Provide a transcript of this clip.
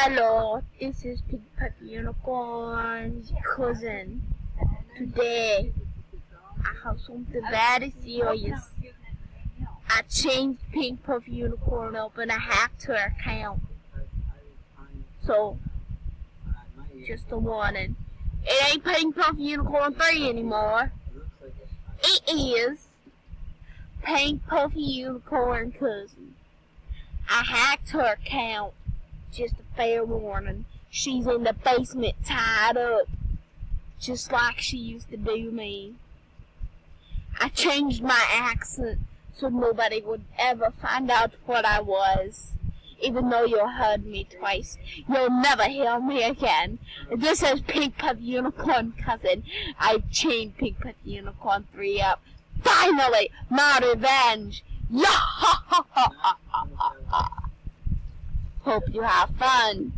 Hello, this is Pink Puff Unicorn's cousin. Today, I have something very serious. I changed Pink Puff Unicorn up and I hacked her account. So, just a warning. It ain't Pink Puff Unicorn 3 anymore. It is Pink Puff Unicorn cousin. I hacked her account. Just a fair warning. She's in the basement tied up. Just like she used to do me. I changed my accent so nobody would ever find out what I was. Even though you heard me twice, you'll never hear me again. This is Pink Puff Unicorn cousin. I chained Pink Puff Unicorn 3 up. Finally, my revenge. Yeah! Hope you have fun.